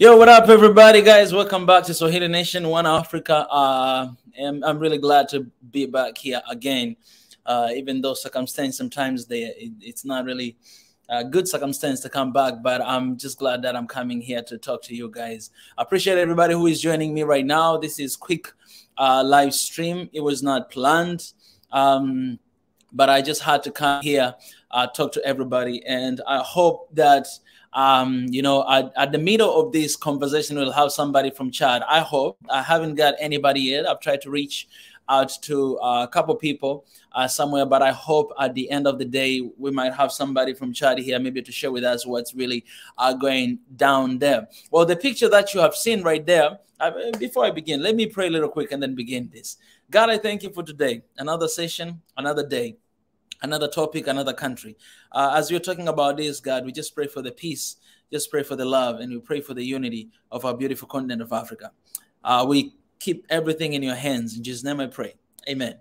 Yo, what up, everybody, guys? Welcome back to Swahili Nation, One Africa. I'm really glad to be back here again, even though circumstance sometimes it's not really a good circumstance to come back, but I'm just glad that I'm coming here to talk to you guys. I appreciate everybody who is joining me right now. This is quick live stream. It was not planned, but I just had to come here, talk to everybody, and I hope that at the middle of this conversation, we'll have somebody from Chad. I hope. I haven't got anybody yet. I've tried to reach out to a couple people somewhere, but I hope at the end of the day, we might have somebody from Chad here, maybe to share with us what's really going down there. Well, the picture that you have seen right there, before I begin, let me pray a little quick and then begin this. God, I thank you for today. Another session, another day, another topic, another country. As we're talking about this, God, we just pray for the peace, just pray for the love, and we pray for the unity of our beautiful continent of Africa. We keep everything in your hands. In Jesus' name I pray. Amen.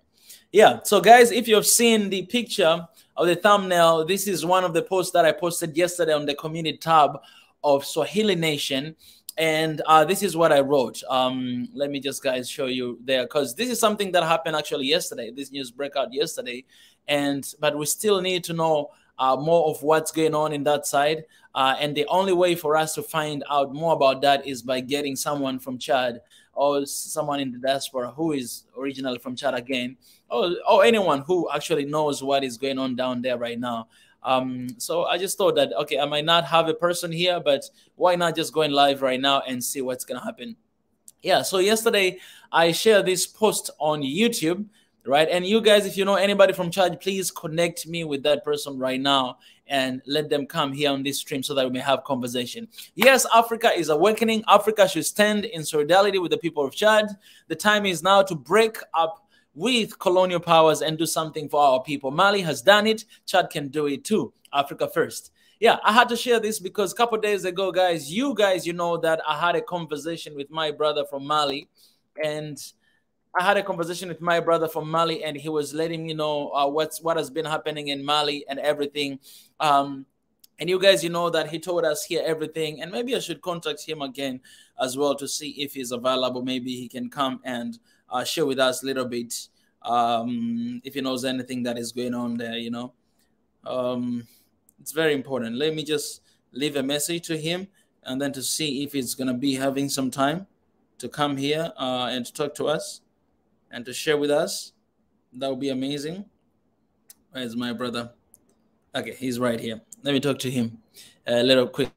Yeah, so guys, if you've seen the picture of the thumbnail, this is one of the posts that I posted yesterday on the community tab of Swahili Nation. And this is what I wrote. Let me just, guys, show you there, because this is something that happened actually yesterday. This news broke out yesterday. But we still need to know more of what's going on in that side. And the only way for us to find out more about that is by getting someone from Chad or someone in the diaspora who is originally from Chad again, or anyone who actually knows what is going on down there right now. So I just thought that, okay, I might not have a person here, but why not just go in live right now and see what's going to happen? Yeah, so yesterday I shared this post on YouTube, right? And you guys, if you know anybody from Chad, please connect me with that person right now and let them come here on this stream so that we may have conversation. Yes, Africa is awakening. Africa should stand in solidarity with the people of Chad. The time is now to break up with colonial powers and do something for our people. Mali has done it. Chad can do it too. Africa first. Yeah, I had to share this because a couple of days ago, guys, you know that I had a conversation with my brother from Mali, and he was letting me know what has been happening in Mali and everything. And you guys, know that he told us here everything, and maybe I should contact him again as well to see if he's available. Maybe he can come and share with us a little bit if he knows anything that is going on there. It's very important. Let me just leave a message to him and then to see if he's going to be having some time to come here and to talk to us and to share with us. That would be amazing. Where's my brother? Okay, he's right here. Let me talk to him a little quick.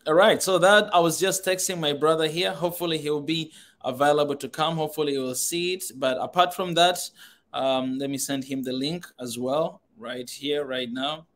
All right, so that I was just texting my brother here. Hopefully he will be available to come. Hopefully he will see it. But apart from that, let me send him the link as well right here, right now.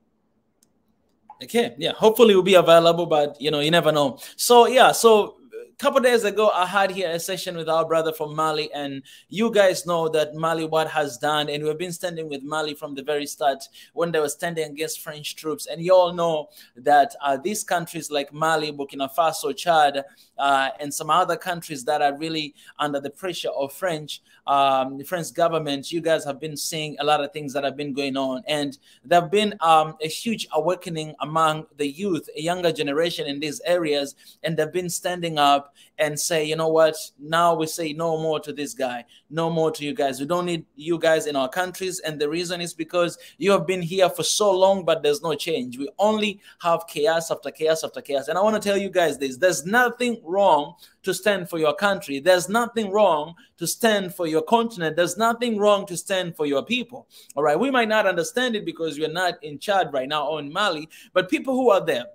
Okay, yeah, hopefully he'll be available, but you never know. So yeah, so a couple days ago, I had here a session with our brother from Mali, and you guys know that Mali, what has done, and we've been standing with Mali from the very start when they were standing against French troops. And you all know that these countries like Mali, Burkina Faso, Chad, and some other countries that are really under the pressure of the French government, you guys have been seeing a lot of things that have been going on, and there have been a huge awakening among the youth, a younger generation in these areas, and they've been standing up and say, you know what, now we say no more to this guy, no more to you guys. We don't need you guys in our countries. And the reason is because you have been here for so long, but there's no change. We only have chaos after chaos after chaos. And I want to tell you guys this: there's nothing wrong to stand for your country. There's nothing wrong to stand for your continent. There's nothing wrong to stand for your people. All right, we might not understand it because we're not in Chad right now or in Mali, but people who are there.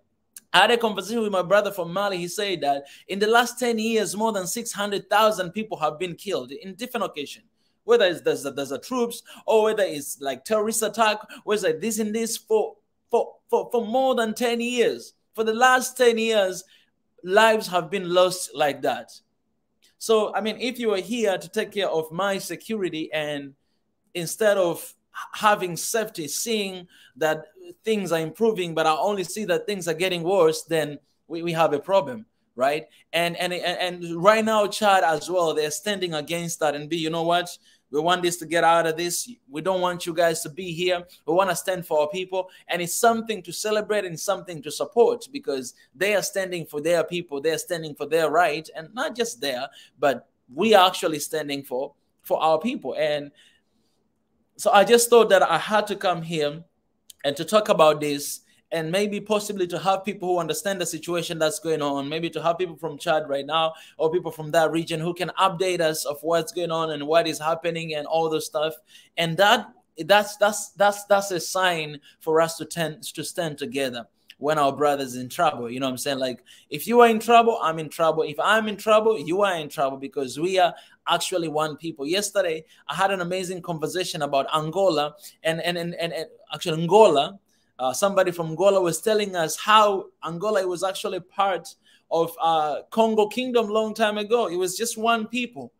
I had a conversation with my brother from Mali. He said that in the last 10 years, more than 600,000 people have been killed in different occasions. Whether it's there's a troops, or whether it's like terrorist attack, whether it's this and this for more than 10 years. For the last 10 years, lives have been lost like that. So, I mean, if you are here to take care of my security, and instead of having safety, seeing that things are improving, but I only see that things are getting worse, then we have a problem, right? And right now, Chad as well, they're standing against that and be, you know what? We want this to get out of this. We don't want you guys to be here. We want to stand for our people. And it's something to celebrate and something to support, because they are standing for their people. They're standing for their right. And not just there, but we are actually standing for our people. And so I just thought that I had to come here and to talk about this, and maybe possibly to have people who understand the situation that's going on, maybe to have people from Chad right now or people from that region who can update us of what's going on and what is happening and all those stuff. And that's a sign for us to stand together when our brother's in trouble. You know what I'm saying? Like, if you are in trouble, I'm in trouble. If I'm in trouble, you are in trouble, because we are actually one people. Yesterday, I had an amazing conversation about Angola, and actually Angola. Somebody from Angola was telling us how Angola was actually part of Congo Kingdom long time ago. It was just one people.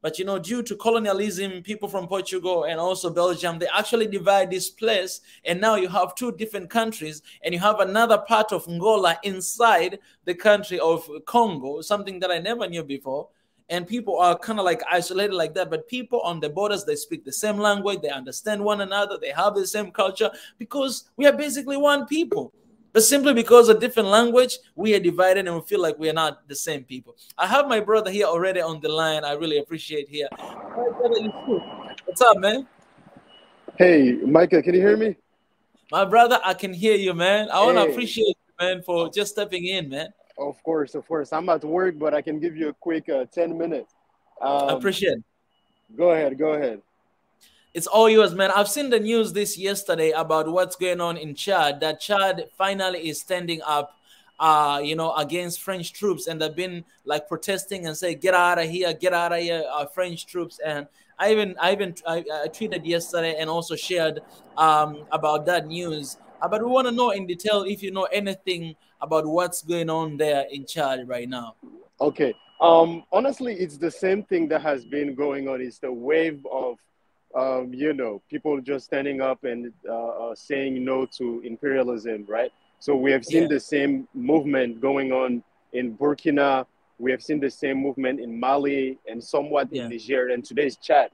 But, you know, due to colonialism, people from Portugal and also Belgium, they actually divide this place. And now you have two different countries, and you have another part of Angola inside the country of Congo, something that I never knew before. And people are kind of like isolated like that. But people on the borders, they speak the same language. They understand one another. They have the same culture, because we are basically one people. But simply because of different language, we are divided and we feel like we are not the same people. I have my brother here already on the line. I really appreciate here. My brother, what's up, man? Hey, Micah, can you hear me? My brother, I can hear you, man. I want to Hey, appreciate you, man, for of, just stepping in, man. of course, of course. I'm at work, but I can give you a quick 10 minutes. I Um, appreciate it. Go ahead, go ahead. It's all yours, man. I've seen the news this yesterday about what's going on in Chad, that Chad finally is standing up, you know, against French troops, and they've been like protesting and say, get out of here, French troops. And I tweeted yesterday and also shared about that news. But we want to know in detail if you know anything about what's going on there in Chad right now. Okay. Honestly, it's the same thing that has been going on. It's the wave of, people just standing up and saying no to imperialism, right? So we have seen Yeah, the same movement going on in Burkina. We have seen the same movement in Mali and somewhat in yeah, Niger and today's Chad.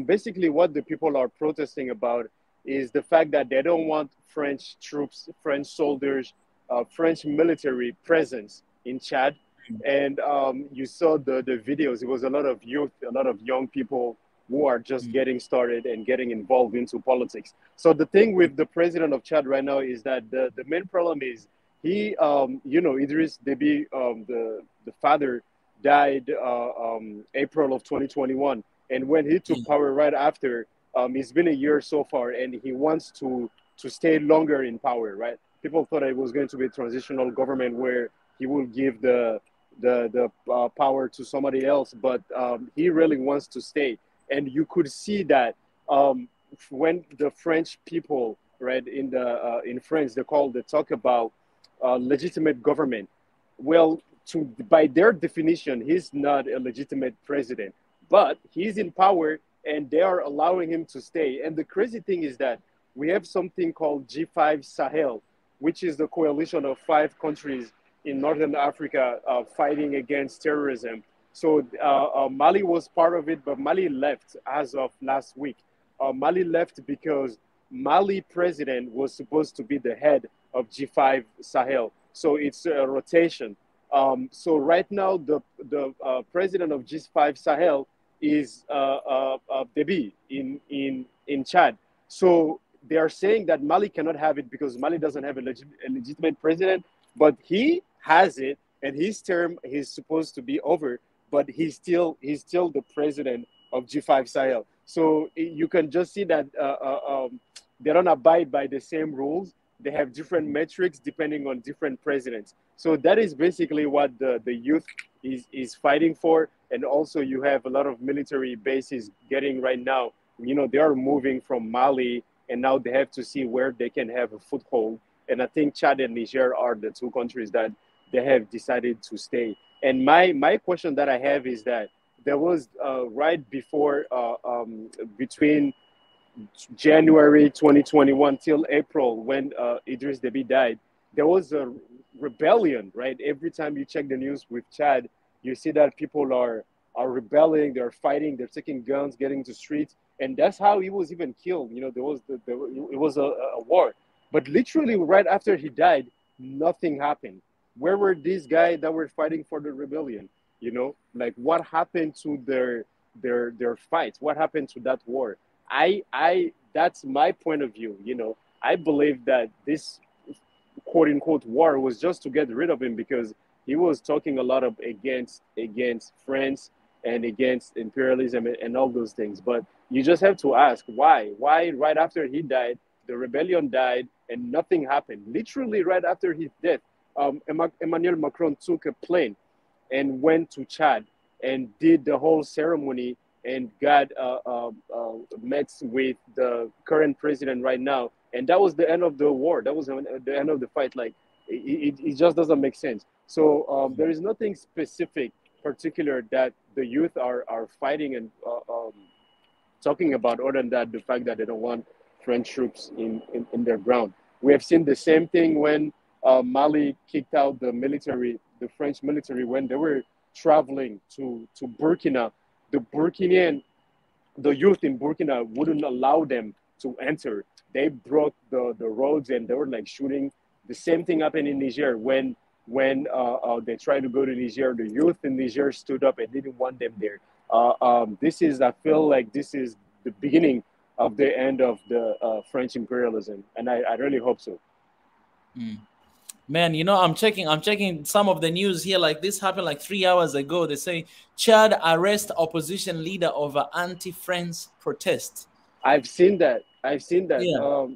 Basically, what the people are protesting about is the fact that they don't want French troops, French soldiers, French military presence in Chad. And you saw the videos. It was a lot of youth, a lot of young people who are just mm, getting started and getting involved into politics. So the thing with the president of Chad right now is that the main problem is he, Idris Deby, the father, died April of 2021. And when he took yeah, power right after, it's been a year so far, and he wants to stay longer in power, right? People thought it was going to be a transitional government where he will give the power to somebody else, but he really wants to stay. And you could see that when the French people, right, in France, they talk about legitimate government. Well, by their definition, he's not a legitimate president, but he's in power, and they are allowing him to stay. And the crazy thing is that we have something called G5 Sahel, which is the coalition of 5 countries in Northern Africa fighting against terrorism. So Mali was part of it, but Mali left as of last week. Mali left because Mali president was supposed to be the head of G5 Sahel. So it's a rotation. So right now, the president of G5 Sahel is Deby in Chad. So they are saying that Mali cannot have it because Mali doesn't have a legitimate president, but he has it, and his term is supposed to be over, but he's still the president of G5 Sahel. So you can just see that they don't abide by the same rules. They have different metrics depending on different presidents. So that is basically what the youth is fighting for. And also you have a lot of military bases getting right now. They are moving from Mali, and now they have to see where they can have a foothold. And I think Chad and Niger are the 2 countries that they have decided to stay. And my question that I have is that there was right before between January 2021 till April when Idris Deby died, there was a rebellion, right? Every time you check the news with Chad, you see that people are rebelling, they're fighting, they're taking guns, getting to streets, and that's how he was even killed. You know, there was it was a war, but literally right after he died, nothing happened. Where were these guys that were fighting for the rebellion? You know, like what happened to their fights? What happened to that war? I that's my point of view. You know, I believe that this quote unquote war was just to get rid of him because he was talking a lot of against France and against imperialism and all those things. But you just have to ask why? Why right after he died, the rebellion died and nothing happened? Literally right after his death, Emmanuel Macron took a plane and went to Chad and did the whole ceremony and got met with the current president right now. And that was the end of the war. That was the end of the fight. Like, it just doesn't make sense. So there is nothing specific, particular that the youth are fighting and talking about, other than that, the fact that they don't want French troops in their ground. We have seen the same thing when Mali kicked out the military, the French military, when they were traveling to Burkina. The youth in Burkina wouldn't allow them to enter. They broke the roads and they were like shooting. The same thing happened in Niger when they tried to go to Niger. The youth in Niger stood up and didn't want them there. I feel like this is the beginning of the end of the French imperialism, and I really hope so. Mm. Man, you know, I'm checking some of the news here. Like, this happened like 3 hours ago. They say Chad arrest opposition leader over anti-France protest. I've seen that. Yeah.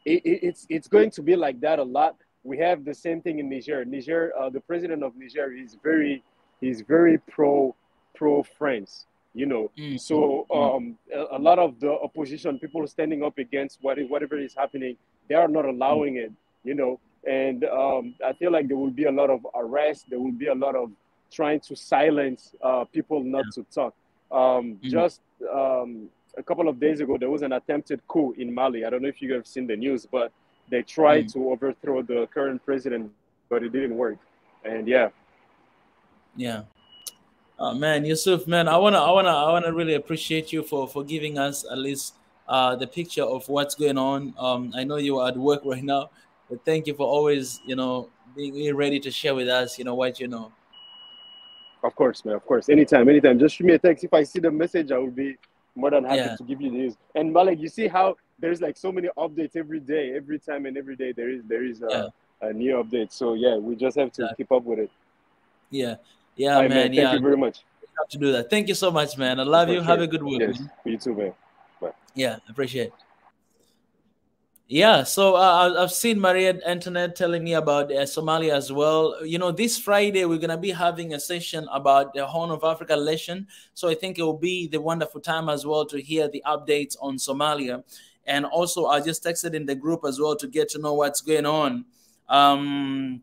It's going to be like that a lot. We have the same thing in Niger. The president of Niger is very pro France. You know, so a lot of the opposition people standing up against whatever is happening, they are not allowing it. You know. And I feel like there will be a lot of arrests. There will be a lot of trying to silence people not to talk. Just a couple of days ago, there was an attempted coup in Mali. I don't know if you have seen the news, but they tried to overthrow the current president, but it didn't work. And yeah. Oh, man, Yusuf, man, I wanna really appreciate you for giving us at least the picture of what's going on. I know you are at work right now. But thank you for always, you know, being ready to share with us, you know, what you know. Of course, man. Of course. Anytime. Just shoot me a text. If I see the message, I will be more than happy to give you the news. And Malik, you see how there's like so many updates every day, every time and every day there is a new update. So yeah, we just have to keep up with it. Yeah, right, man. Thank you very much. You have to do that. Thank you so much, man. I love you. Sure. Have a good week. Yes. You too, man. Bye. Yeah, appreciate it. Yeah, so I've seen Maria Antoinette telling me about Somalia as well. You know, this Friday we're going to be having a session about the Horn of Africa election. So I think it will be the wonderful time as well to hear the updates on Somalia. And also I just texted in the group as well to get to know what's going on. You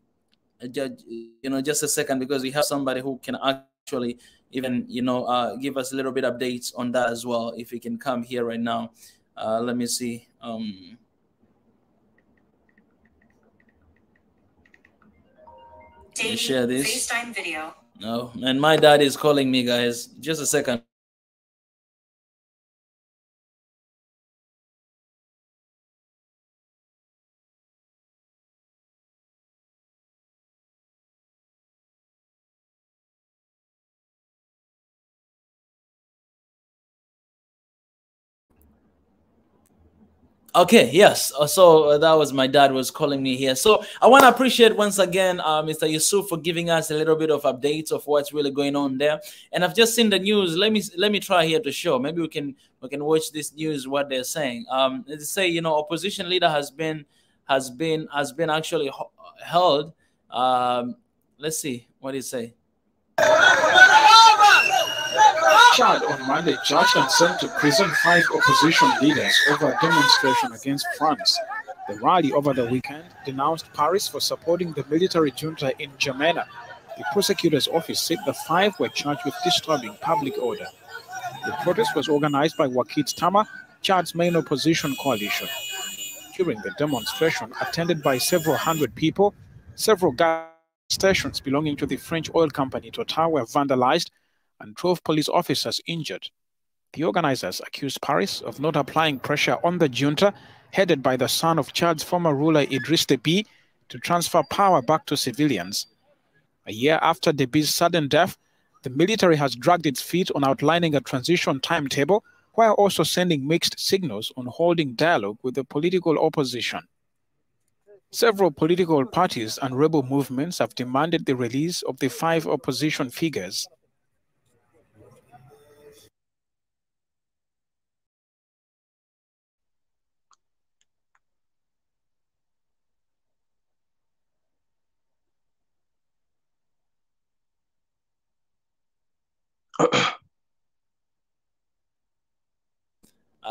know, just a second, because we have somebody who can actually even, you know, give us a little bit updates on that as well. If he can come here right now. Let me see. Share this FaceTime video. No, and my dad is calling me, guys. Just a second. Okay, yes. So that was my dad was calling me here. So I want to appreciate once again Mr. Yusuf for giving us a little bit of updates of what's really going on there. And I've just seen the news. Let me try here to show. Maybe we can watch this news what they're saying. They say, you know, opposition leader has been actually held. Let's see what he say. Chad on Monday judged and sent to prison 5 opposition leaders over a demonstration against France. The rally over the weekend denounced Paris for supporting the military junta in N'Djamena. The prosecutor's office said the 5 were charged with disturbing public order. The protest was organized by Wakit Tama, Chad's main opposition coalition. During the demonstration, attended by several hundred people, several gas stations belonging to the French oil company Total were vandalized and 12 police officers injured. The organizers accused Paris of not applying pressure on the junta, headed by the son of Chad's former ruler Idriss Deby, to transfer power back to civilians. A year after Deby's sudden death, the military has dragged its feet on outlining a transition timetable, while also sending mixed signals on holding dialogue with the political opposition. Several political parties and rebel movements have demanded the release of the 5 opposition figures.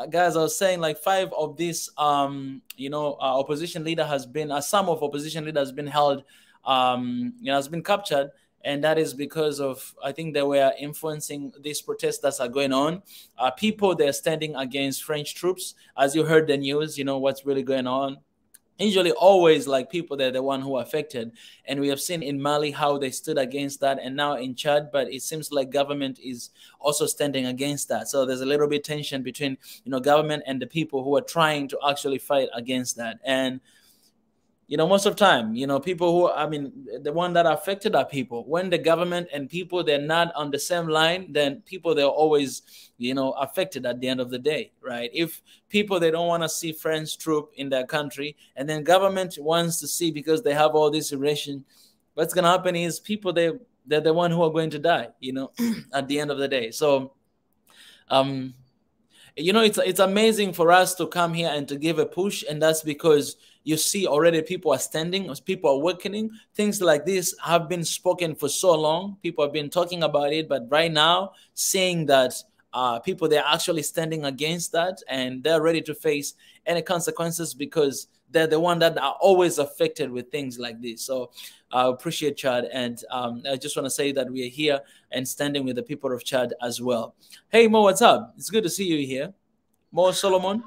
Guys, I was saying like 5 of these, opposition leader has been, some of opposition leader has been held, has been captured. And that is because of, I think they were influencing these protests that are going on. People, they're standing against French troops. As you heard the news, you know what's really going on. Usually always like people, they're the one who are affected. And we have seen in Mali how they stood against that, and now in Chad, but it seems like government is also standing against that. So there's a little bit tension between, government and the people who are trying to actually fight against that. And most of the time, people who, the one that are affected are people. When the government and people, they're not on the same line, then people, they're always, affected at the end of the day, right? If people, they don't want to see French troop in their country, and then government wants to see because they have all this relation, what's going to happen is people, they're the one who are going to die, at the end of the day. So, it's amazing for us to come here and to give a push, and that's because you see already people are standing, people are awakening. Things like this have been spoken for so long. People have been talking about it, but right now, seeing that people, they're actually standing against that, and they're ready to face any consequences because they're the one that are always affected with things like this. So I appreciate Chad, and I just want to say that we are here and standing with the people of Chad as well. Hey, Mo, what's up? It's good to see you here. Mo Solomon?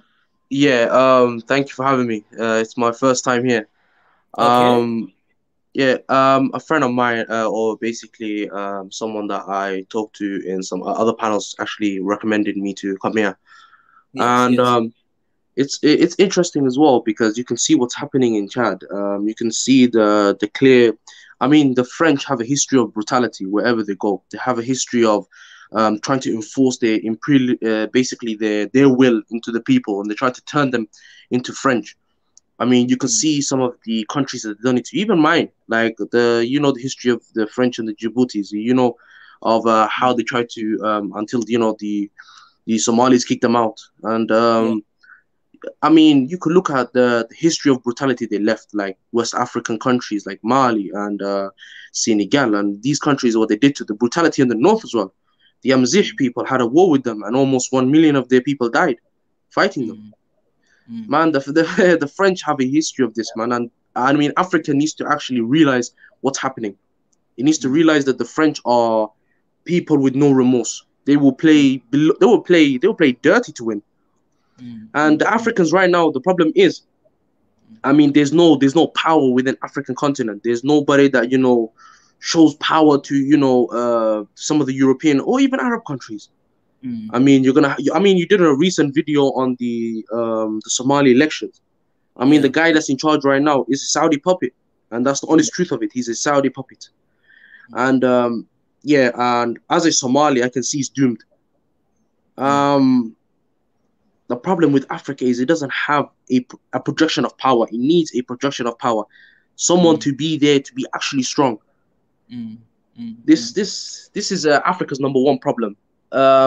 Yeah, thank you for having me. It's my first time here. Okay. Yeah, a friend of mine, or basically someone that I talked to in some other panels, actually recommended me to come here. Yes, And yes. it's interesting as well because you can see what's happening in Chad. You can see the clear. I mean, the French have a history of brutality wherever they go. They have a history of trying to enforce their basically their will into the people, and they try to turn them into French. I mean, you can see some of the countries that have done it to, even mine, like the history of the French and the Djiboutis, of how they tried to until the Somalis kicked them out. And I mean, you could look at the history of brutality they left, like West African countries like Mali and Senegal, and these countries, what they did to the brutality in the north as well. The Amzigh people had a war with them, and almost 1 million of their people died fighting them. Man, the French have a history of this, man, and I mean, Africa needs to actually realize what's happening. It needs to realize that the French are people with no remorse. They will play dirty to win. And the Africans right now, the problem is, I mean, there's no power within African continent. There's nobody that shows power to some of the European or even Arab countries. I mean, you did a recent video on the Somali elections. I mean, the guy that's in charge right now is a Saudi puppet, and that's the honest truth of it. He's a Saudi puppet, and and as a Somali, I can see he's doomed. The problem with Africa is it doesn't have a projection of power. It needs a projection of power, someone to be there to be actually strong. This is Africa's #1 problem.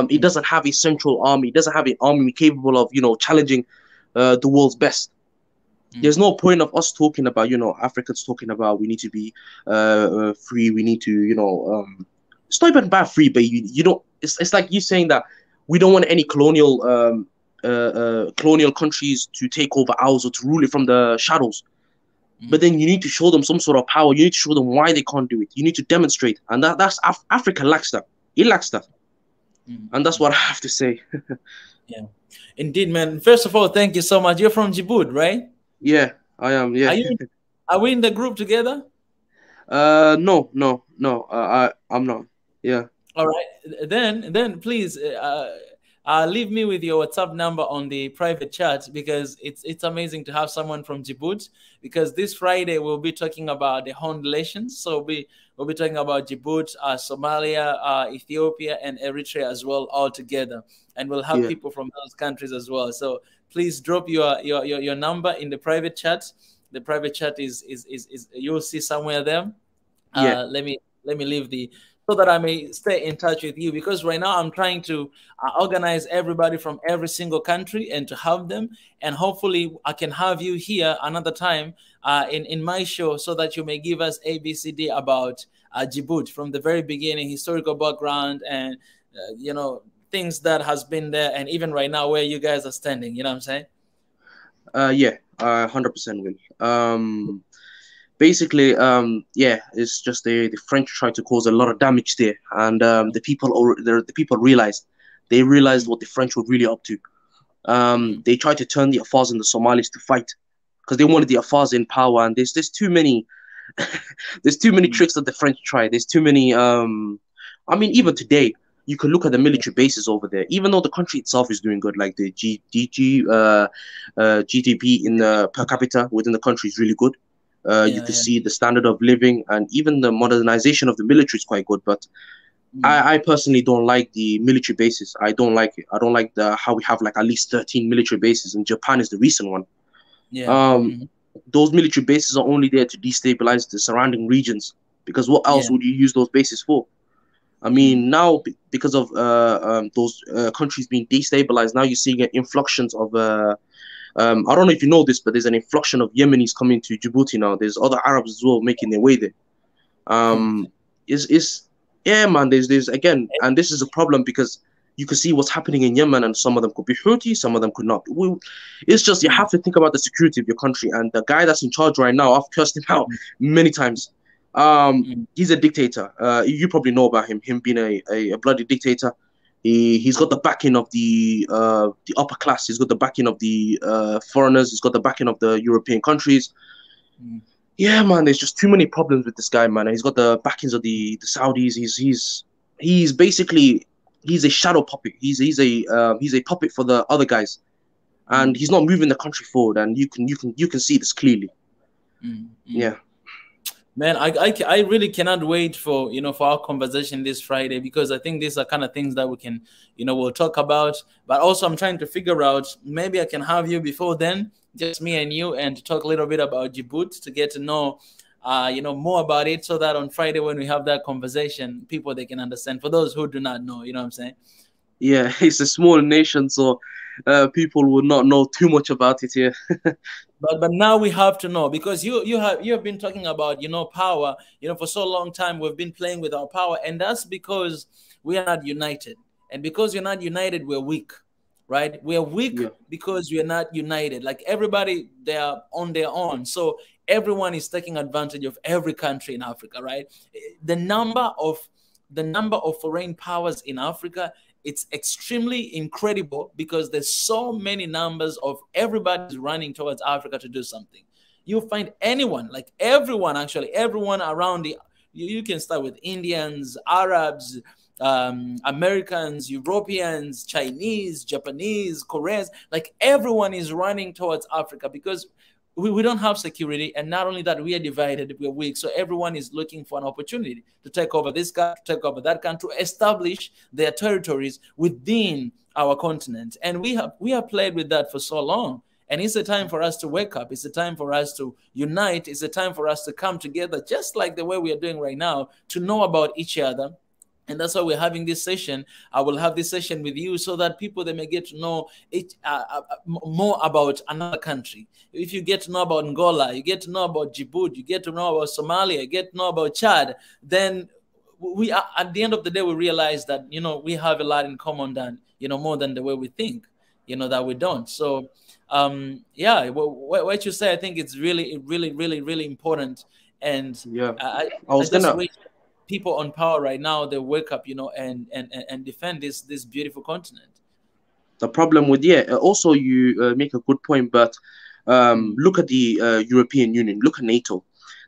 It doesn't have a central army. It doesn't have an army capable of challenging the world's best. There's no point of us talking about Africans talking about we need to be free. We need to it's not even about free, but you don't. It's like you saying that we don't want any colonial colonial countries to take over ours or to rule it from the shadows. But then you need to show them some sort of power. You need to show them why they can't do it. You need to demonstrate, and that's Africa lacks that. It lacks that, and that's what I have to say. Yeah, indeed, man. First of all, thank you so much. You're from Djibouti, right? Yeah, I am. Yeah. Are we in the group together? No. I'm not. Yeah. All right, then please leave me with your WhatsApp number on the private chat, because it's amazing to have someone from Djibouti, because this Friday we'll be talking about the Horn relations. So we'll be talking about Djibouti, Somalia, Ethiopia, and Eritrea as well, all together, and we'll have people from those countries as well. So please drop your number in the private chat. The private chat is you'll see somewhere there. Let me leave so that I may stay in touch with you, because right now I'm trying to organize everybody from every single country and to have them, and hopefully I can have you here another time in my show, so that you may give us ABCD about Djibouti from the very beginning, historical background, and things that has been there, and even right now where you guys are standing. You know what I'm saying? Yeah, 100% will. Basically, it's just the French tried to cause a lot of damage there, and the people realized what the French were really up to. They tried to turn the Afars and the Somalis to fight, because they wanted the Afars in power, and there's too many there's too many tricks that the French try. There's too many. I mean, even today, you can look at the military bases over there. Even though the country itself is doing good, like the GDP in per capita within the country is really good. You can see the standard of living, and even the modernization of the military is quite good. But I personally don't like the military bases. I don't like it. I don't like how we have like at least 13 military bases, and Japan is the recent one. Those military bases are only there to destabilize the surrounding regions, because what else would you use those bases for? I mean, now because of those countries being destabilized, now you're seeing an influxes of I don't know if you know this, but there's an influxation of Yemenis coming to Djibouti now. There's other Arabs as well making their way there. There's again, and this is a problem, because you can see what's happening in Yemen, and some of them could be Houthi, some of them could not. It's just, you have to think about the security of your country, and the guy that's in charge right now, I've cursed him out many times. He's a dictator. You probably know about him being a bloody dictator. He's got the backing of the upper class. He's got the backing of the foreigners. He's got the backing of the European countries. Yeah, man, there's just too many problems with this guy, man. He's got the backings of the Saudis. He's basically a shadow puppet. He's a puppet for the other guys, and he's not moving the country forward. And you can see this clearly. Yeah. Man, I really cannot wait for for our conversation this Friday, because I think these are kind of things that we can we'll talk about. But also I'm trying to figure out, maybe I can have you before then, just me and you, and to talk a little bit about Djibouti, to get to know more about it, so that on Friday when we have that conversation, people, they can understand. For those who do not know, you know what I'm saying? Yeah, it's a small nation, so people will not know too much about it here. But now we have to know, because you have been talking about power. For so long time we've been playing with our power, and that's because we are not united. And because you're not united, we're weak, right? We are weak because we are not united. Like everybody, they are on their own. So everyone is taking advantage of every country in Africa, right? The number of foreign powers in Africa, it's extremely incredible, because there's so many numbers of everybody's running towards Africa to do something. You find anyone, like everyone around you can start with Indians, Arabs, Americans, Europeans, Chinese, Japanese, Koreans, like everyone is running towards Africa, because we don't have security. And not only that, we are divided, we are weak. So everyone is looking for an opportunity to take over this country, to take over that country, to establish their territories within our continent. And we have played with that for so long. And it's a time for us to wake up. It's a time for us to unite. It's a time for us to come together, just like the way we are doing right now, to know about each other. And that's why we're having this session. I will have this session with you, so that people, they may get to know more about another country. If you get to know about Angola, you get to know about Djibouti, you get to know about Somalia, you get to know about Chad, then we are, at the end of the day, we realize that we have a lot in common, than more than the way we think. that we don't. So yeah, what you say, I think it's really, really, really, really important. And Yeah, I, I I was just gonna. wish people on power right now, they wake up, and defend this beautiful continent. The problem with, yeah, also you make a good point, but Mm, look at the European Union, look at NATO.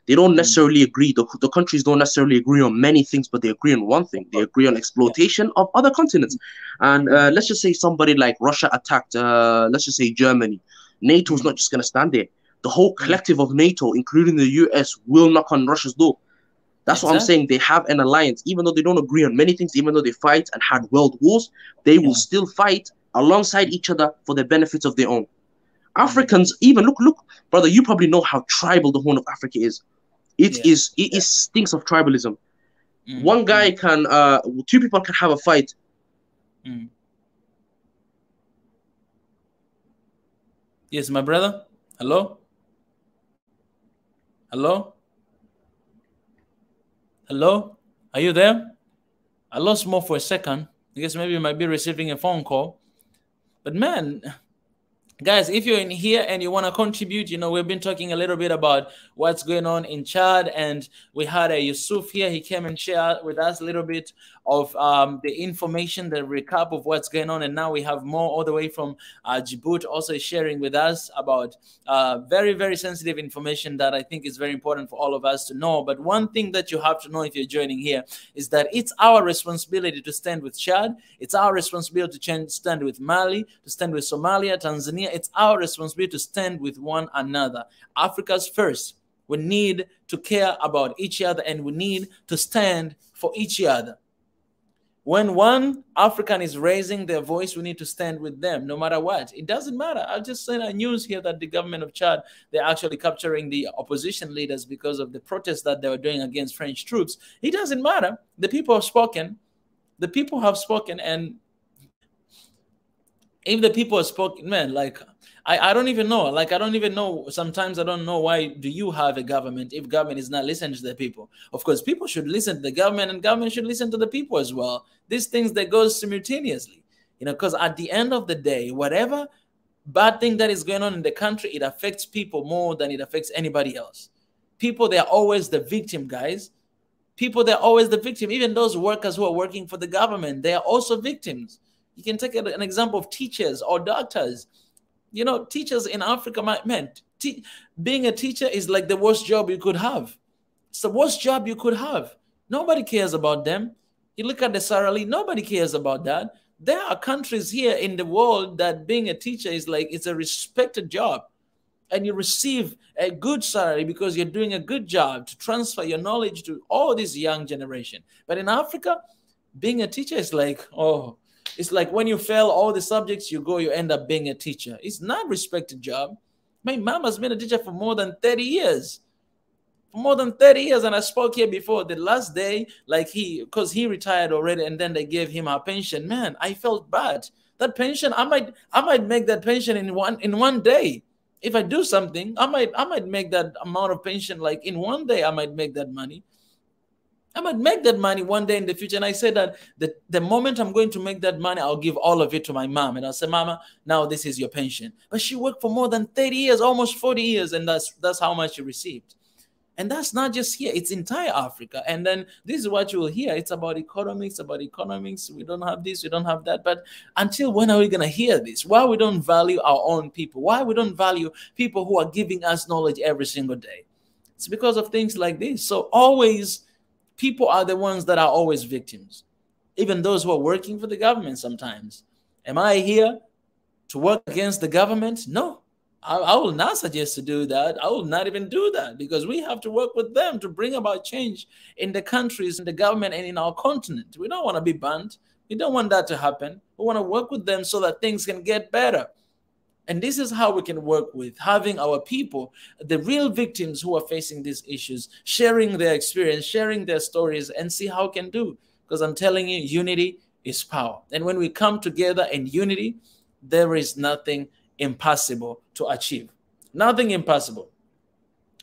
They don't mm. necessarily agree. The countries don't necessarily agree on many things, but they agree on one thing. They agree on Yeah. exploitation of other continents. And Mm, let's just say somebody like Russia attacked, let's just say Germany. NATO is mm, not just going to stand there. The whole mm. collective of NATO, including the US, will knock on Russia's door. That's what I'm Exactly. saying. They have an alliance, even though they don't agree on many things, even though they fight and had world wars, they will Yeah. still fight alongside Mm, each other for the benefits of their own. mm. Africans, even look, brother, you probably know how tribal the Horn of Africa is. It Yeah. is, it is stinks of tribalism. Mm, One mm, guy can, two people can have a fight. mm. Yes, my brother. Hello? Hello? Hello? Are you there? I lost Mo for a second. I guess maybe you might be receiving a phone call. But man, guys, if you're in here and you want to contribute, we've been talking a little bit about what's going on in Chad, and we had a Yusuf here. He came and shared with us a little bit of the information, the recap of what's going on, and now we have more all the way from Djibouti also sharing with us about very, very sensitive information that I think is very important for all of us to know. But one thing that you have to know if you're joining here is that it's our responsibility to stand with Chad. It's our responsibility to stand with Mali, to stand with Somalia, Tanzania. It's our responsibility to stand with one another. Africa's first. We need to care about each other, and we need to stand for each other. When one African is raising their voice, we need to stand with them, no matter what. It doesn't matter. I just sent a news here that the government of Chad, they're actually capturing the opposition leaders because of the protests that they were doing against French troops. It doesn't matter. The people have spoken. The people have spoken, and if the people have spoken, man, like I don't even know. Like I don't even know. Sometimes I don't know why do you have a government if government is not listening to the people. Of course, people should listen to the government, and government should listen to the people as well. These things that goes simultaneously, because at the end of the day, whatever bad thing that is going on in the country, it affects people more than it affects anybody else. People, they are always the victim, guys. People, they're always the victim. Even those workers who are working for the government, they are also victims. You can take an example of teachers or doctors. Teachers in Africa, man, being a teacher is like the worst job you could have. It's the worst job you could have. Nobody cares about them. You look at the salary, nobody cares about that. There are countries here in the world that being a teacher is like, it's a respected job. And you receive a good salary because you're doing a good job to transfer your knowledge to all this young generation. But in Africa, being a teacher is like, oh, it's like when you fail all the subjects you end up being a teacher. It's not a respected job. My mom has been a teacher for more than 30 years. For more than 30 years. And I spoke here before the last day, because he retired already, and then they gave him a pension. Man, I felt bad. That pension, I might make that pension in one day. If I do something, I might make that amount of pension, like in one day. I might make that money. I might make that money one day in the future. And I said that the moment I'm going to make that money, I'll give all of it to my mom. And I'll say, Mama, now this is your pension. But she worked for more than 30 years, almost 40 years. And that's how much she received. And that's not just here. It's entire Africa. And then this is what you will hear. It's about economics, We don't have this, we don't have that. But until when are we going to hear this? Why we don't value our own people? Why we don't value people who are giving us knowledge every single day? It's because of things like this. So always, people are the ones that are always victims. Even those who are working for the government sometimes. Am I here to work against the government? No. I will not suggest to do that. I will not even do that, because we have to work with them to bring about change in the countries, in the government, and in our continent. We don't want to be banned. We don't want that to happen. We want to work with them so that things can get better. And this is how we can work with having our people, the real victims who are facing these issues, sharing their experience, sharing their stories, and see how we can do. Because I'm telling you, unity is power. And when we come together in unity, there is nothing impossible to achieve. Nothing impossible.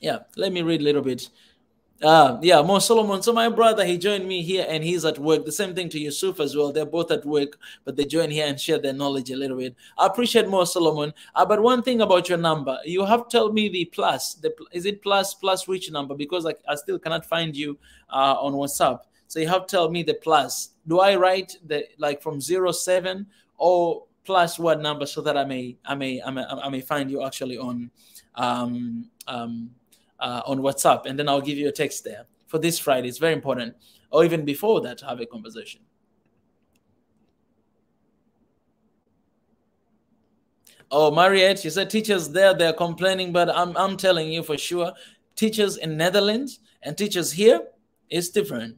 Yeah, let me read a little bit Yeah, Mo Solomon. So my brother, he joined me here and he's at work. The same thing to Yusuf as well. They're both at work, but they join here and share their knowledge a little bit. I appreciate Mo Solomon. But one thing about your number, you have to tell me the plus. Is it plus which number? Because I still cannot find you on WhatsApp. So you have to tell me the plus. Do I write the like from 07 or plus what number so that I may find you actually on WhatsApp, and then I'll give you a text there for this Friday. It's very important, or even before that, to have a conversation. Oh, Mariette, you said teachers there, they're complaining, but I'm telling you for sure, teachers in Netherlands and teachers here, it's different.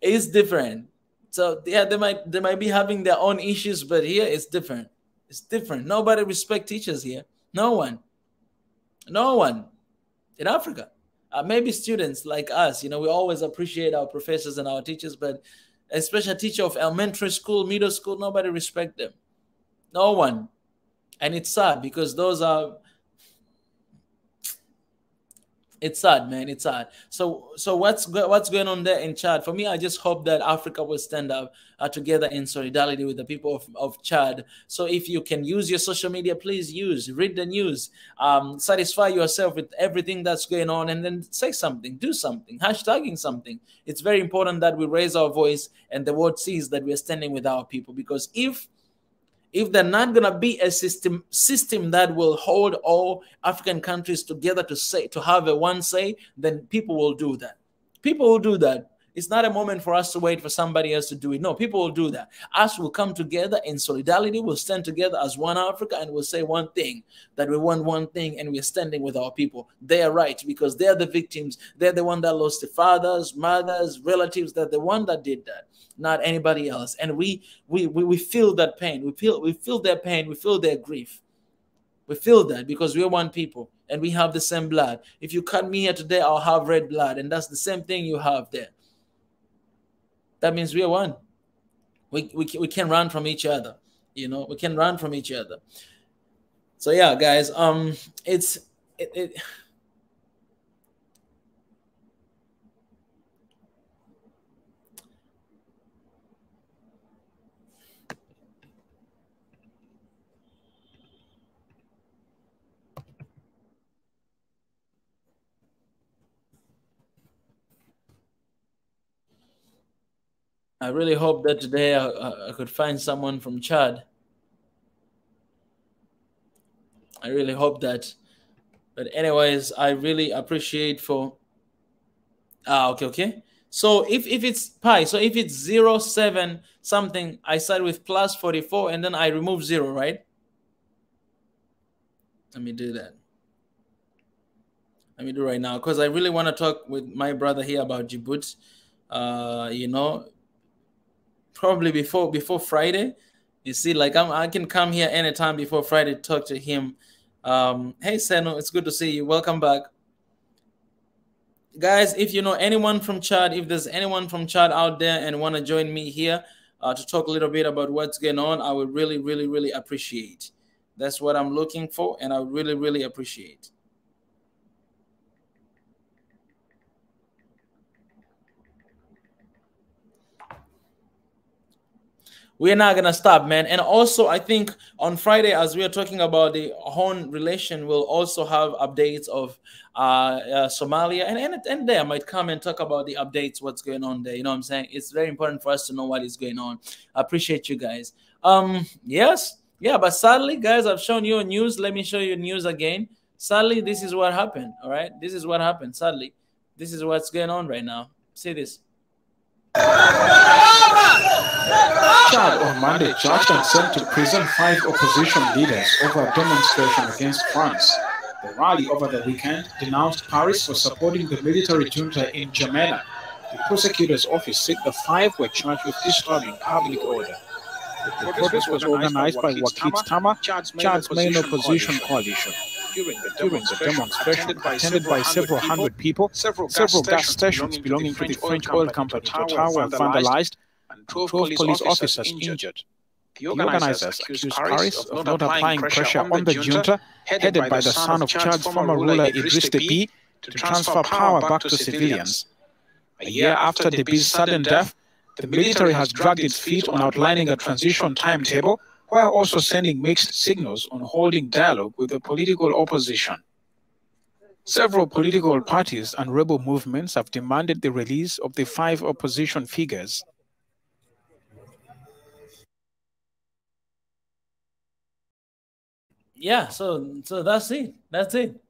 It's different. So yeah, they might be having their own issues, but here it's different. It's different. Nobody respects teachers here. No one. No one. In Africa, maybe students like us, we always appreciate our professors and our teachers, but especially a teacher of elementary school, middle school, nobody respect them. No one. And it's sad because those are, it's sad, man. It's sad. So what's going on there in Chad? For me, I just hope that Africa will stand up together in solidarity with the people of Chad. So if you can use your social media, please read the news, satisfy yourself with everything that's going on, and then say something, do something, hashtagging something. It's very important that we raise our voice and the world sees that we're standing with our people. Because if they're not going to be a system that will hold all African countries together to have a one say, then people will do that. People will do that. It's not a moment for us to wait for somebody else to do it. No, people will do that. Us will come together in solidarity. We'll stand together as one Africa and we'll say one thing, that we want one thing and we're standing with our people. They are right because they're the victims. They're the one that lost their fathers, mothers, relatives. They're the one that did that, not anybody else. And we feel that pain. We feel their pain. We feel their grief. We feel that because we're one people and we have the same blood. If you cut me here today, I'll have red blood, and that's the same thing you have there. That means we are one. We can run from each other. We can run from each other. So yeah, guys, I really hope that today I could find someone from Chad. I really hope that. But anyways, I really appreciate for. Okay. So if it's pi, so if it's 07 something, I start with plus 44 and then I remove 0, right? Let me do that. Let me do right now because I really want to talk with my brother here about Djibouti. Probably before Friday. You see, like I can come here anytime before Friday to talk to him. Hey Seno, it's good to see you. Welcome back. Guys, if you know anyone from Chad, if there's anyone from Chad out there and want to join me here to talk a little bit about what's going on, I would really, really, really appreciate. That's what I'm looking for, and I would really, really appreciate. We're not going to stop, man. And also, I think on Friday, as we are talking about the Horn relation, we'll also have updates of Somalia. And there I might come and talk about the updates, what's going on there. You know what I'm saying? It's very important for us to know what is going on. I appreciate you guys. Yes. Yeah, but sadly, guys, I've shown you news. Let me show you news again. Sadly, this is what happened. All right. This is what happened. Sadly, this is what's going on right now. See this. Chad on Monday charged and sent to prison 5 opposition leaders over a demonstration against France. The rally over the weekend denounced Paris for supporting the military junta in N'Djamena. The prosecutor's office said the 5 were charged with disturbing public order. The protest was organized by Wakit Tama, Chad's main opposition coalition. During the demonstration, attended by several hundred people, several gas stations belonging to the French oil company Total were vandalized and 12 police officers injured. The organizers accused Paris of not applying pressure on the junta, headed by the son of Chad's former ruler Idriss Deby, to transfer power back to civilians. A year after Debby's sudden death, the military has dragged its feet on outlining a transition timetable while also sending mixed signals on holding dialogue with the political opposition. Several political parties and rebel movements have demanded the release of the 5 opposition figures. Yeah, so that's it. That's it.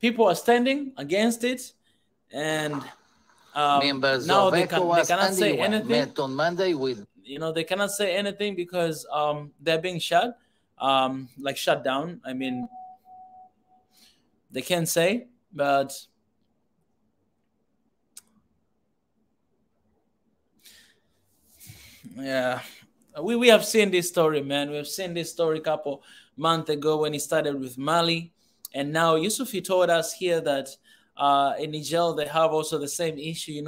People are standing against it, and now they cannot say anything. Met on Monday with, they cannot say anything because they're being shut, like shut down. I mean, they can't say, but yeah, we have seen this story, man. We have seen this story a couple months ago when he started with Mali, and now Yusufi told us here that in Niger they have also the same issue.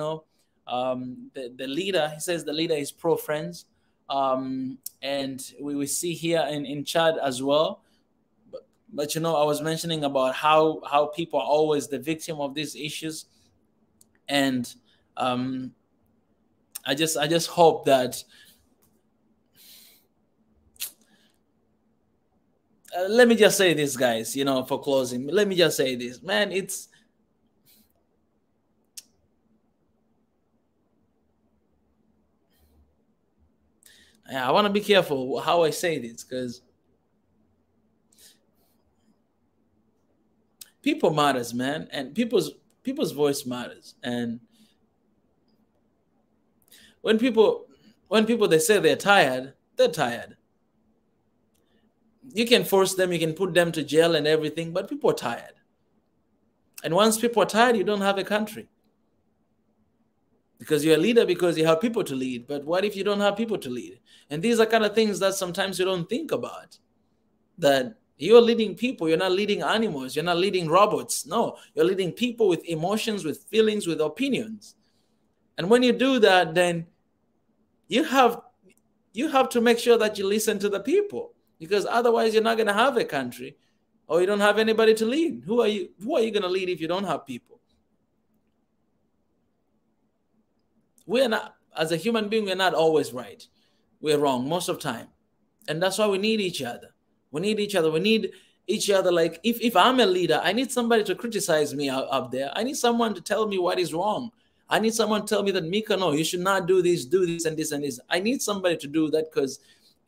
The leader, he says the leader is pro-friends, and we see here in Chad as well. But I was mentioning about how people are always the victim of these issues, and I just hope that let me just say this, guys, for closing. Let me just say this, man. I want to be careful how I say this, because people matters, man, and people's voice matters. And when people they say they're tired, they're tired. You can force them, you can put them to jail and everything, but people are tired. And once people are tired, you don't have a country. Because you're a leader because you have people to lead. But what if you don't have people to lead? And these are kind of things that sometimes you don't think about. That you're leading people, you're not leading animals, you're not leading robots. No, you're leading people with emotions, with feelings, with opinions. And when you do that, then you have to make sure that you listen to the people. Because otherwise you're not going to have a country, or you don't have anybody to lead. Who are you going to lead if you don't have people? We're not, as a human being, we're not always right. We're wrong most of the time. And that's why we need each other. We need each other. We need each other. Like if I'm a leader, I need somebody to criticize me up there. I need someone to tell me what is wrong. I need someone to tell me that, Mika, no, you should not do this, and this, and this. I need somebody to do that because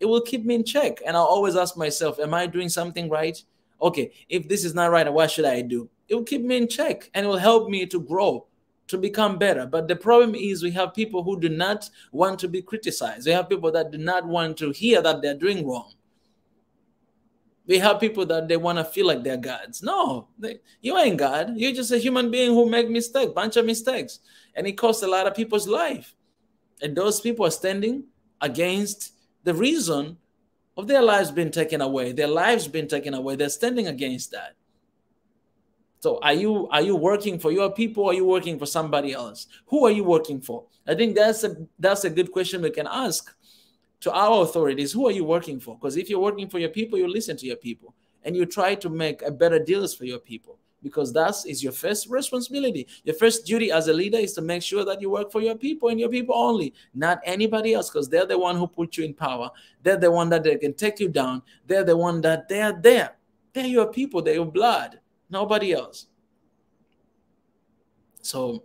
it will keep me in check. And I'll always ask myself, am I doing something right? Okay, if this is not right, what should I do? It will keep me in check, and it will help me to grow, to become better. But the problem is we have people who do not want to be criticized. We have people that do not want to hear that they're doing wrong. We have people that they want to feel like they're gods. No, you ain't God. You're just a human being who make mistakes, bunch of mistakes. And it costs a lot of people's life. And those people are standing against the reason of their lives being taken away. Their lives being taken away. They're standing against that. So are you working for your people, or are you working for somebody else? Who are you working for? I think that's a good question we can ask to our authorities. Who are you working for? Because if you're working for your people, you listen to your people and you try to make a better deals for your people, because that is your first responsibility. Your first duty as a leader is to make sure that you work for your people and your people only, not anybody else, because they're the one who put you in power. They're the one that they can take you down. They're the one that they're there. They're your people. They're your blood. Nobody else. So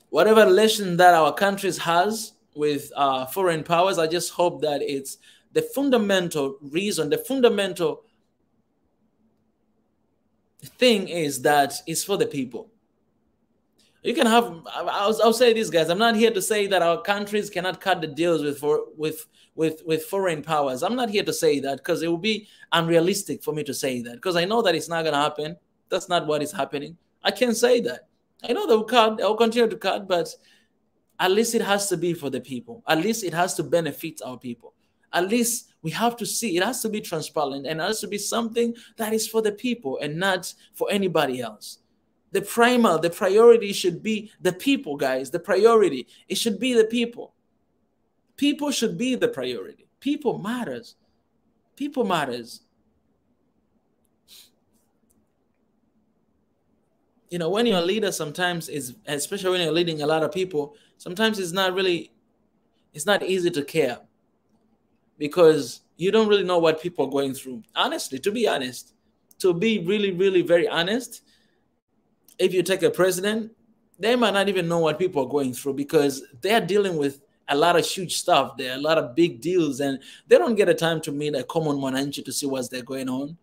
whatever relation that our countries has with foreign powers, I just hope that it's the fundamental reason, the fundamental thing is that it's for the people. You can have, I'll say this, guys, I'm not here to say that our countries cannot cut the deals with foreign powers. I'm not here to say that, because it would be unrealistic for me to say that, because I know that it's not going to happen. That's not what is happening. I can't say that. I know they'll continue to cut, but at least it has to be for the people. At least it has to benefit our people. At least we have to see, it has to be transparent, and it has to be something that is for the people and not for anybody else. The priority should be the people, guys. The priority, it should be the people. People should be the priority. People matters. People matters. You know, when you're a leader, sometimes is, especially when you're leading a lot of people, sometimes it's not easy to care, because you don't really know what people are going through. Honestly, to be honest, to be really, really very honest, if you take a president, they might not even know what people are going through, because they're dealing with a lot of huge stuff. There are a lot of big deals, and they don't get a time to meet a common mananchi to see what's there going on.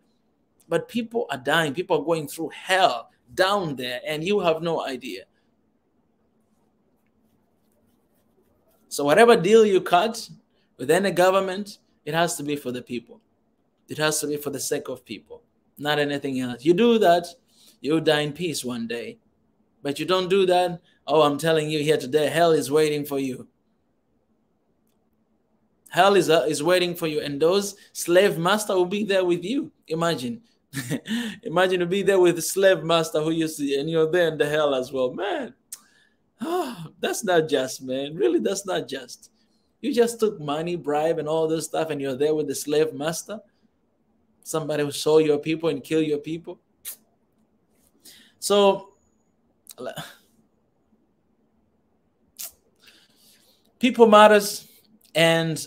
But people are dying. People are going through hell down there, and you have no idea. So whatever deal you cut within the government, it has to be for the people. It has to be for the sake of people, not anything else. You do that, you'll die in peace one day. But you don't do that, oh, I'm telling you here today, hell is waiting for you. Hell is waiting for you, and those slave master will be there with you. Imagine. Imagine to be there with the slave master who you see, and you're there in the hell as well. Man, oh, that's not just, man. Really, that's not just. You just took money, bribe, and all this stuff, and you're there with the slave master. Somebody who sold your people and kill your people. So, people matters, and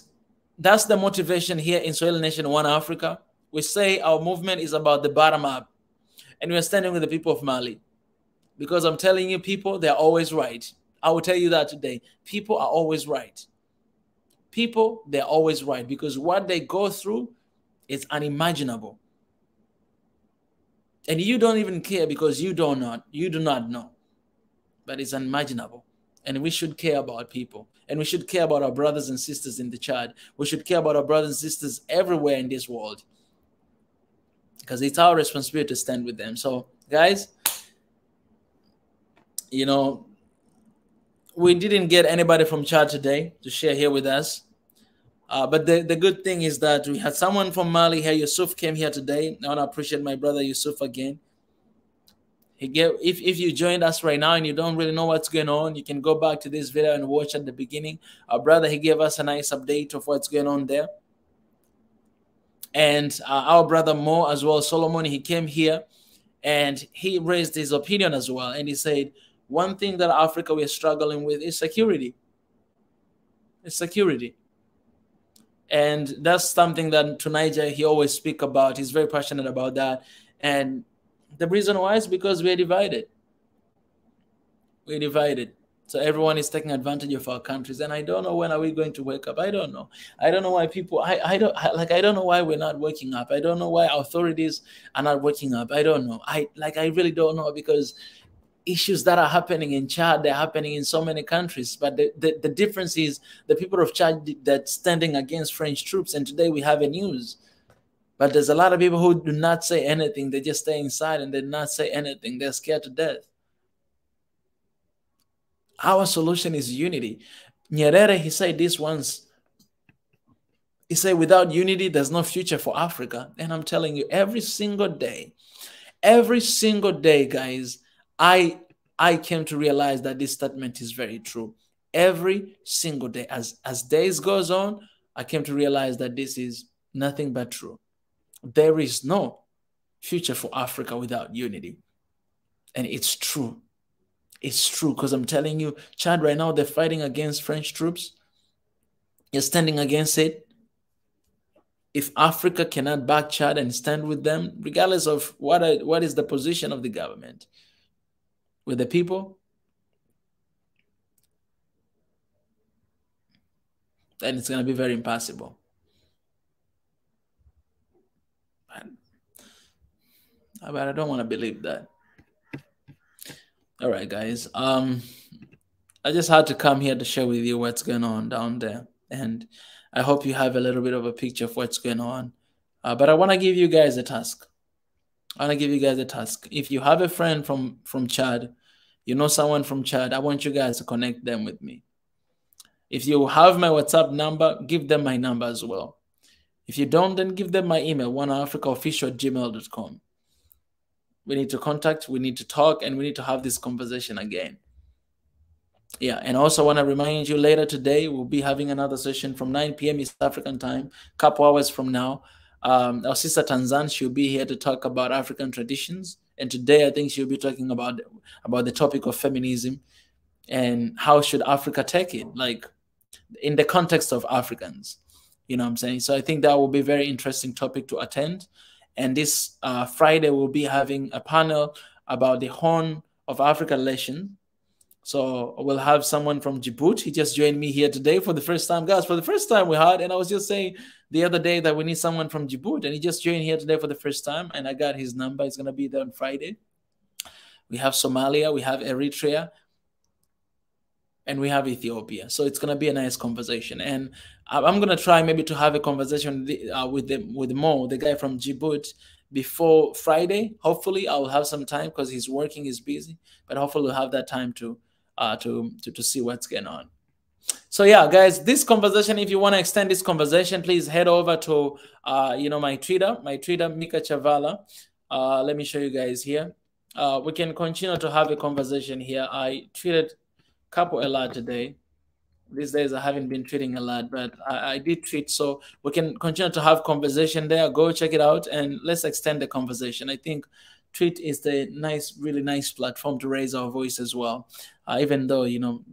that's the motivation here in Swahili Nation One Africa. We say our movement is about the bottom up, and we're standing with the people of Mali, because I'm telling you, people, they're always right. I will tell you that today. People are always right. People, they're always right, because what they go through is unimaginable. And you don't even care, because you do not know. But it's unimaginable. And we should care about people. And we should care about our brothers and sisters in the Chad. We should care about our brothers and sisters everywhere in this world, because it's our responsibility to stand with them. So, guys, you know, we didn't get anybody from Chad today to share here with us. But the good thing is that we had someone from Mali here. Yusuf came here today. I want to appreciate my brother Yusuf again. If you joined us right now and you don't really know what's going on, you can go back to this video and watch at the beginning. Our brother, he gave us a nice update of what's going on there. And our brother Mo as well, Solomon, he came here and he raised his opinion as well. And he said, one thing that Africa we're struggling with is security. It's security. And that's something that Tunisia, he always speak about. He's very passionate about that. And the reason why is because we're divided. We're divided. So everyone is taking advantage of our countries. And I don't know when are we going to wake up. I don't know. I don't know why people, I don't know why we're not waking up. I don't know why authorities are not waking up. I don't know. I really don't know, because issues that are happening in Chad, they're happening in so many countries. But the difference is the people of Chad that's standing against French troops. And today we have a news. But there's a lot of people who do not say anything. They just stay inside and they do not say anything. They're scared to death. Our solution is unity. Nyerere, he said this once. He said, without unity, there's no future for Africa. And I'm telling you, every single day, guys, I came to realize that this statement is very true. Every single day, as days goes on, I came to realize that this is nothing but true. There is no future for Africa without unity. And it's true. It's true, because I'm telling you, Chad right now, they're fighting against French troops. You're standing against it. If Africa cannot back Chad and stand with them, regardless of what is the position of the government, with the people, then it's going to be very impossible. But I don't want to believe that. All right, guys. I just had to come here to share with you what's going on down there. And I hope you have a little bit of a picture of what's going on. But I want to give you guys a task. If you have a friend from Chad, you know someone from Chad, I want you guys to connect them with me. If you have my WhatsApp number, give them my number as well. If you don't, then give them my email, oneafricaofficial@gmail.com. We need to contact, we need to talk, and we need to have this conversation again. Yeah, and also want to remind you, later today, we'll be having another session from 9 p.m. East African time, a couple hours from now. Our sister Tanzan, she'll be here to talk about African traditions And today I think she'll be talking about the topic of feminism and how should Africa take it, like in the context of Africans. You know what I'm saying? So I think that will be a very interesting topic to attend. And this Friday we'll be having a panel about the Horn of Africa relation. So we'll have someone from Djibouti. He just joined me here today for the first time, guys. For the first time we had, and I was just saying the other day that we need someone from Djibouti, and he just joined here today for the first time, and I got his number. He's gonna be there on Friday. We have Somalia, we have Eritrea, and we have Ethiopia. So it's gonna be a nice conversation, and I'm gonna try maybe to have a conversation with Mo, the guy from Djibouti, before Friday. Hopefully, I will have some time because he's working, he's busy, but hopefully we'll have that time to see what's going on. So yeah, guys, this conversation, if you want to extend this conversation, please head over to my Twitter, Mika Chavala. Let me show you guys here. We can continue to have a conversation here. I tweeted a lot today. These days I haven't been tweeting a lot, but I did tweet, so we can continue to have conversation there. Go check it out and let's extend the conversation. I think tweet is the really nice platform to raise our voice as well. Even though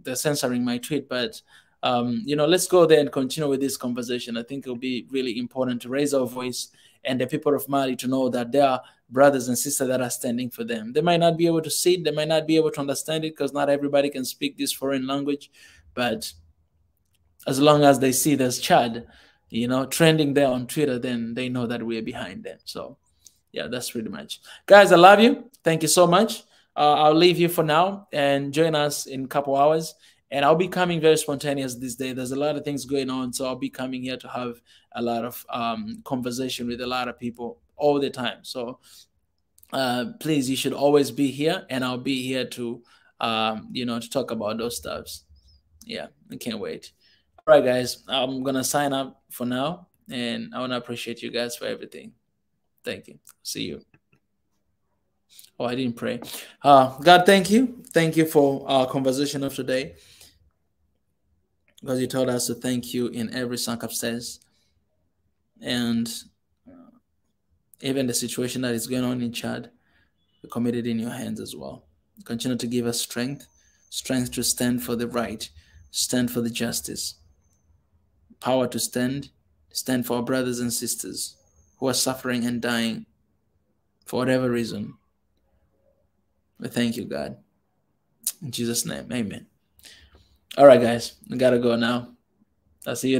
they're censoring my tweet, but let's go there and continue with this conversation. I think it'll be really important to raise our voice and the people of Mali to know that there are brothers and sisters that are standing for them. They might not be able to see it, they might not be able to understand it because not everybody can speak this foreign language, but as long as they see there's Chad, trending there on Twitter, then they know that we're behind them. So yeah, that's pretty much. Guys, I love you. Thank you so much. I'll leave you for now and join us in a couple hours. And I'll be coming very spontaneous this day. There's a lot of things going on. So I'll be coming here to have a lot of conversation with a lot of people all the time. So please, you should always be here. And I'll be here to, to talk about those stuffs. Yeah, I can't wait. All right, guys, I'm going to sign up for now. And I want to appreciate you guys for everything. Thank you. See you. Oh, I didn't pray. God, thank you. Thank you for our conversation of today. Because you told us to thank you in every circumstance. And even the situation that is going on in Chad, we commit it in your hands as well. Continue to give us strength to stand for the right, stand for the justice, power to stand for our brothers and sisters who are suffering and dying for whatever reason. We thank you, God. In Jesus' name, amen. All right, guys, I gotta go now. I'll see you.